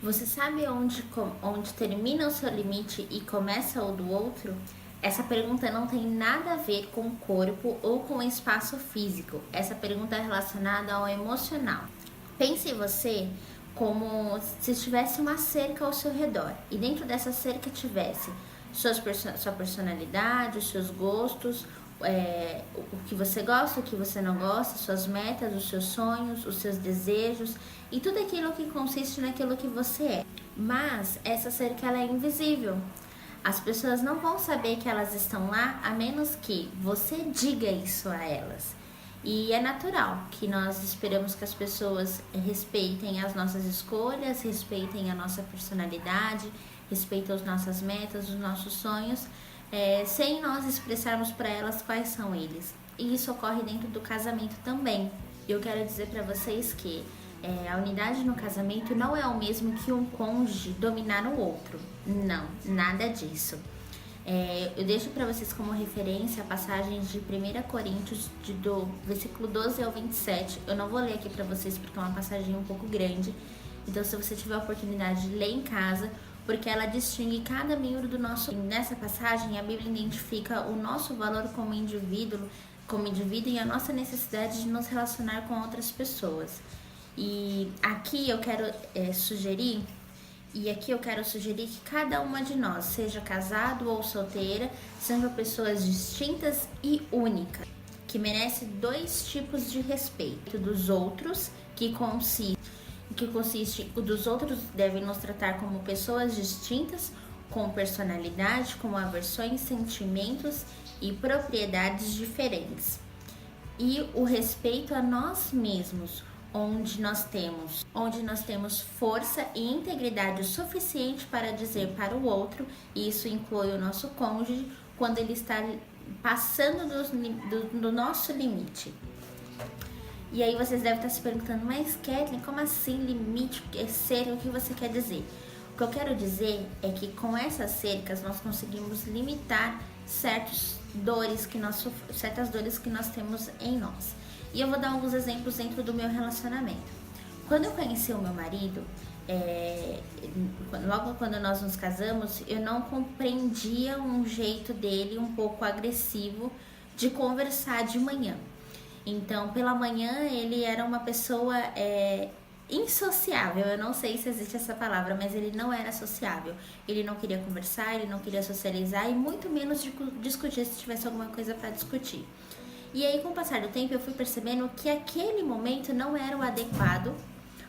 Você sabe onde termina o seu limite e começa o do outro? Essa pergunta não tem nada a ver com o corpo ou com o espaço físico. Essa pergunta é relacionada ao emocional. Pense em você como se tivesse uma cerca ao seu redor e dentro dessa cerca tivesse sua personalidade, os seus gostos, o que você gosta, o que você não gosta, suas metas, os seus sonhos, os seus desejos e tudo aquilo que consiste naquilo que você é. Mas essa cerca ela é invisível. As pessoas não vão saber que elas estão lá a menos que você diga isso a elas. E é natural que nós esperamos que as pessoas respeitem as nossas escolhas, respeitem a nossa personalidade, respeitem as nossas metas, os nossos sonhos, sem nós expressarmos para elas quais são eles. E isso ocorre dentro do casamento também. Eu quero dizer para vocês que a unidade no casamento não é o mesmo que um cônjuge dominar o outro. Não, nada disso. Eu deixo para vocês como referência a passagem de 1 Coríntios, do versículo 12 ao 27. Eu não vou ler aqui para vocês porque é uma passagem um pouco grande. Então, se você tiver a oportunidade de ler em casa, porque ela distingue cada membro do nosso... Nessa passagem, a Bíblia identifica o nosso valor como indivíduo e a nossa necessidade de nos relacionar com outras pessoas. E aqui eu quero sugerir que cada uma de nós, seja casado ou solteira, sejam pessoas distintas e únicas, que merecem 2 tipos de respeito dos outros, que consiste o dos outros devem nos tratar como pessoas distintas, com personalidade, com aversões, sentimentos e propriedades diferentes. E o respeito a nós mesmos, onde nós temos força e integridade o suficiente para dizer para o outro, e isso inclui o nosso cônjuge, quando ele está passando do nosso limite. E aí vocês devem estar se perguntando, mas Kathleen, como assim limite, cerca, o que você quer dizer? O que eu quero dizer é que com essas cercas nós conseguimos limitar certas dores que nós temos em nós. E eu vou dar alguns exemplos dentro do meu relacionamento. Quando eu conheci o meu marido, logo quando nós nos casamos, eu não compreendia um jeito dele um pouco agressivo de conversar de manhã. Então, pela manhã, ele era uma pessoa insociável. Eu não sei se existe essa palavra, mas ele não era sociável. Ele não queria conversar, ele não queria socializar e muito menos discutir se tivesse alguma coisa para discutir. E aí, com o passar do tempo, eu fui percebendo que aquele momento não era o adequado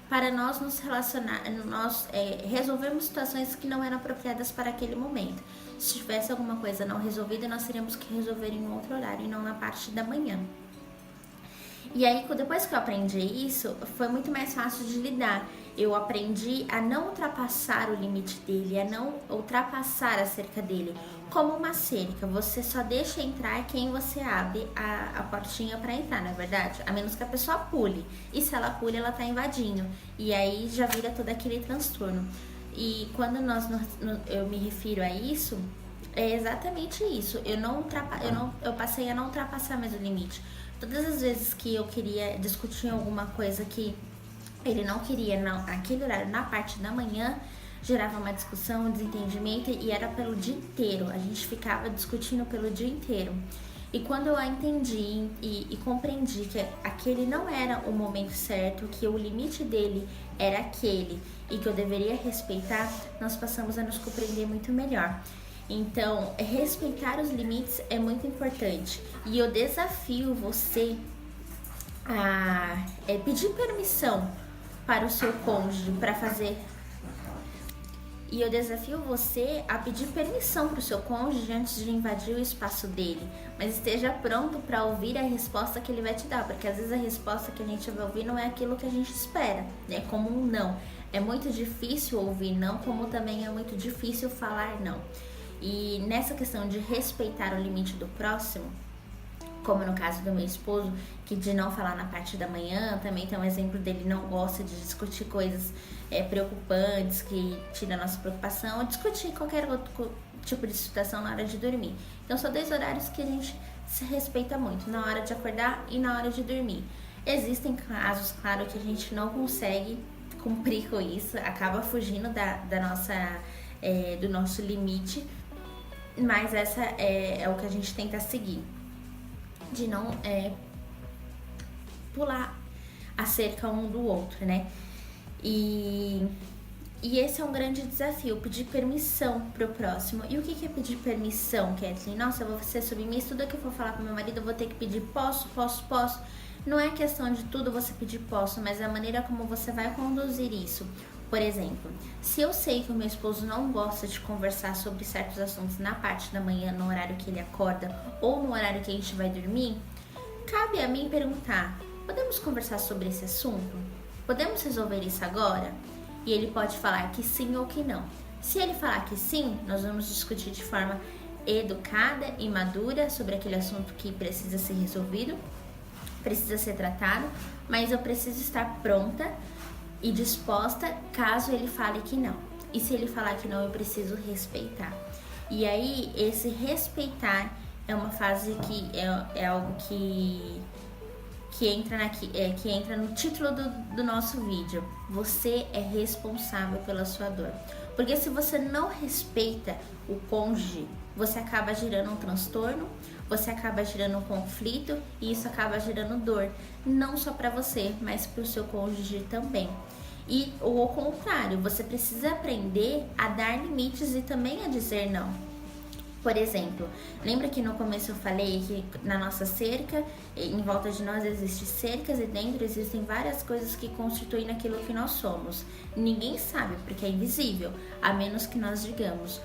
para nós nos relacionar, nós resolvermos situações que não eram apropriadas para aquele momento. Se tivesse alguma coisa não resolvida, nós teríamos que resolver em um outro horário e não na parte da manhã. E aí, depois que eu aprendi isso, foi muito mais fácil de lidar. Eu aprendi a não ultrapassar o limite dele, a não ultrapassar a cerca dele. Como uma cerca, você só deixa entrar quem você abre a portinha para entrar, não é verdade? A menos que a pessoa pule. E se ela pule, ela tá invadindo. E aí já vira todo aquele transtorno. E quando eu me refiro a isso, é exatamente isso. Eu passei a não ultrapassar mais o limite. Todas as vezes que eu queria discutir alguma coisa que ele não queria naquele horário, na parte da manhã, gerava uma discussão, um desentendimento e era pelo dia inteiro. A gente ficava discutindo pelo dia inteiro. E quando eu entendi e compreendi que aquele não era o momento certo, que o limite dele era aquele e que eu deveria respeitar, nós passamos a nos compreender muito melhor. Então, respeitar os limites é muito importante. E eu desafio você a pedir permissão para o seu cônjuge para fazer. E eu desafio você a pedir permissão para o seu cônjuge antes de invadir o espaço dele. Mas esteja pronto para ouvir a resposta que ele vai te dar. Porque às vezes a resposta que a gente vai ouvir não é aquilo que a gente espera, né? Como um não. É muito difícil ouvir não, como também é muito difícil falar não. E nessa questão de respeitar o limite do próximo, como no caso do meu esposo, que de não falar na parte da manhã, também tem um exemplo dele não gosta de discutir coisas preocupantes, que tira a nossa preocupação, ou discutir qualquer outro tipo de situação na hora de dormir. Então são 2 horários que a gente se respeita muito, na hora de acordar e na hora de dormir. Existem casos, claro, que a gente não consegue cumprir com isso, acaba fugindo da nossa, do nosso limite, mas essa é o que a gente tenta seguir, de não pular a cerca um do outro, né? E esse é um grande desafio, pedir permissão pro próximo. E o que é pedir permissão, Kathleen? Nossa, eu vou ser submissa, tudo que eu for falar pro meu marido eu vou ter que pedir posso. Não é questão de tudo você pedir posso, mas é a maneira como você vai conduzir isso. Por exemplo, se eu sei que o meu esposo não gosta de conversar sobre certos assuntos na parte da manhã, no horário que ele acorda, ou no horário que a gente vai dormir, cabe a mim perguntar, podemos conversar sobre esse assunto? Podemos resolver isso agora? E ele pode falar que sim ou que não. Se ele falar que sim, nós vamos discutir de forma educada e madura sobre aquele assunto que precisa ser resolvido, precisa ser tratado, mas eu preciso estar pronta e disposta caso ele fale que não. E se ele falar que não, eu preciso respeitar. E aí, esse respeitar é uma fase que é algo que entra no título do nosso vídeo. Você é responsável pela sua dor. Porque se você não respeita o cônjuge, você acaba gerando um transtorno, você acaba gerando um conflito e isso acaba gerando dor. Não só para você, mas para o seu cônjuge também. E ou ao contrário, você precisa aprender a dar limites e também a dizer não. Por exemplo, lembra que no começo eu falei que na nossa cerca, em volta de nós existem cercas e dentro existem várias coisas que constituem aquilo que nós somos. Ninguém sabe porque é invisível, a menos que nós digamos.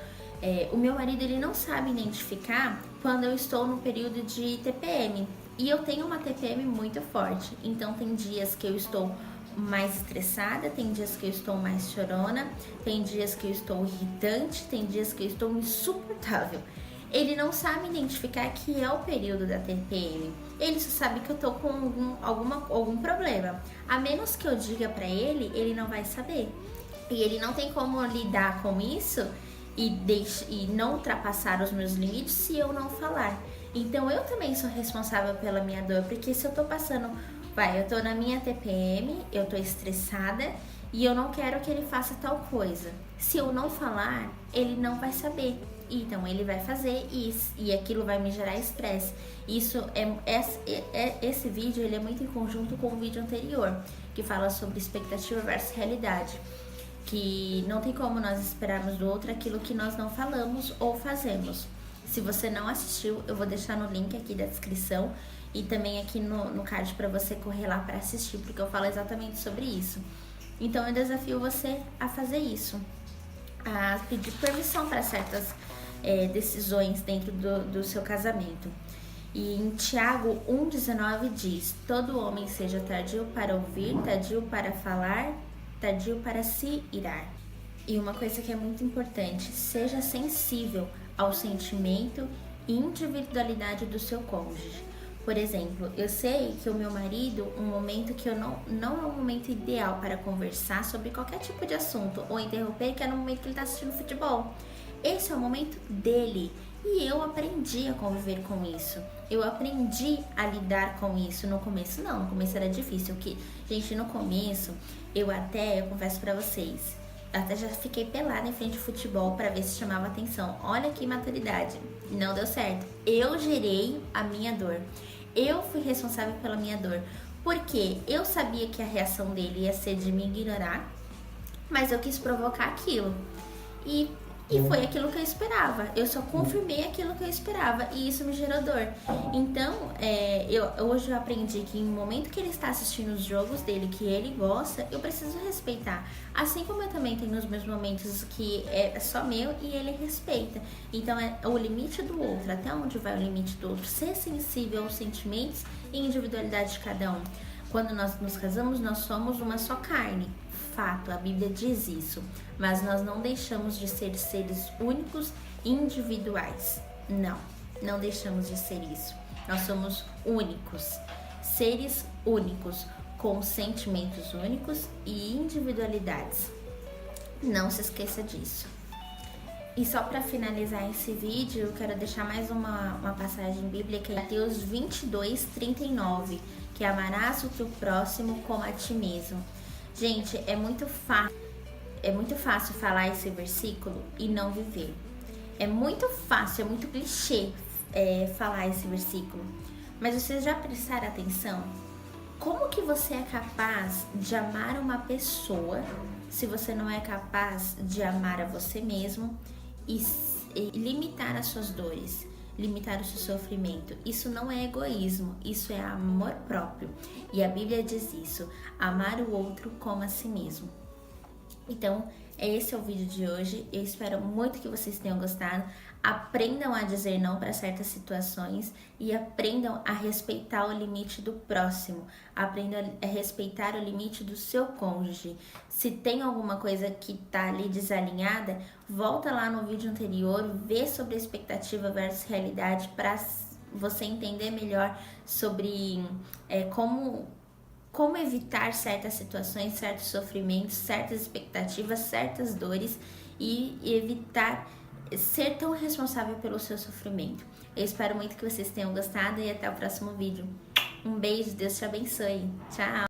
O meu marido ele não sabe identificar quando eu estou no período de TPM. E eu tenho uma TPM muito forte, então tem dias que eu estou mais estressada, tem dias que eu estou mais chorona, tem dias que eu estou irritante, tem dias que eu estou insuportável. Ele não sabe identificar que é o período da TPM. Ele só sabe que eu tô com algum problema. A menos que eu diga pra ele, ele não vai saber. E ele não tem como lidar com isso e não ultrapassar os meus limites se eu não falar. Então eu também sou responsável pela minha dor, porque se eu tô passando... eu tô na minha TPM, eu tô estressada e eu não quero que ele faça tal coisa. Se eu não falar, ele não vai saber. Então ele vai fazer isso e aquilo vai me gerar estresse. Esse vídeo ele é muito em conjunto com o vídeo anterior, que fala sobre expectativa versus realidade. Que não tem como nós esperarmos do outro aquilo que nós não falamos ou fazemos. Se você não assistiu, eu vou deixar no link aqui da descrição e também aqui no card para você correr lá para assistir, porque eu falo exatamente sobre isso. Então eu desafio você a fazer isso, a pedir permissão para certas decisões dentro do seu casamento. E em Tiago 1,19 diz: todo homem seja tardio para ouvir, tardio para falar, tardio para se irar. E uma coisa que é muito importante, seja sensível ao sentimento e individualidade do seu cônjuge. Por exemplo, eu sei que o meu marido, um momento que eu não é um momento ideal para conversar sobre qualquer tipo de assunto ou interromper, que é no momento que ele está assistindo futebol. Esse é o momento dele e eu aprendi a conviver com isso. Eu aprendi a lidar com isso. No começo não, no começo era difícil. Gente, no começo eu confesso pra vocês, até já fiquei pelada em frente ao futebol para ver se chamava atenção. Olha que maturidade. Não deu certo. Eu gerei a minha dor. Eu fui responsável pela minha dor. Porque eu sabia que a reação dele ia ser de me ignorar, mas eu quis provocar aquilo. E foi aquilo que eu esperava. Eu só confirmei aquilo que eu esperava e isso me gerou dor. Então, hoje eu aprendi que no momento que ele está assistindo os jogos dele, que ele gosta, eu preciso respeitar. Assim como eu também tenho os meus momentos que é só meu e ele respeita. Então, é o limite do outro. Até onde vai o limite do outro? Ser sensível aos sentimentos e individualidade de cada um. Quando nós nos casamos, nós somos uma só carne. Fato, a Bíblia diz isso, mas nós não deixamos de ser seres únicos e individuais. Não deixamos de ser isso. Nós somos únicos, seres únicos, com sentimentos únicos e individualidades. Não se esqueça disso. E só para finalizar esse vídeo, eu quero deixar mais uma passagem bíblica, Mateus 22:39, que amarás o teu próximo como a ti mesmo. Gente, é muito fácil falar esse versículo e não viver. É muito fácil, é muito clichê falar esse versículo. Mas vocês já prestaram atenção? Como que você é capaz de amar uma pessoa se você não é capaz de amar a você mesmo e limitar as suas dores, limitar o seu sofrimento? Isso não é egoísmo, isso é amor próprio. E a Bíblia diz isso: amar o outro como a si mesmo. Então, esse é o vídeo de hoje. Eu espero muito que vocês tenham gostado. Aprendam a dizer não para certas situações e aprendam a respeitar o limite do próximo. Aprendam a respeitar o limite do seu cônjuge. Se tem alguma coisa que tá ali desalinhada, volta lá no vídeo anterior, vê sobre expectativa versus realidade para você entender melhor sobre como evitar certas situações, certos sofrimentos, certas expectativas, certas dores e evitar ser tão responsável pelo seu sofrimento. Eu espero muito que vocês tenham gostado e até o próximo vídeo. Um beijo, Deus te abençoe. Tchau!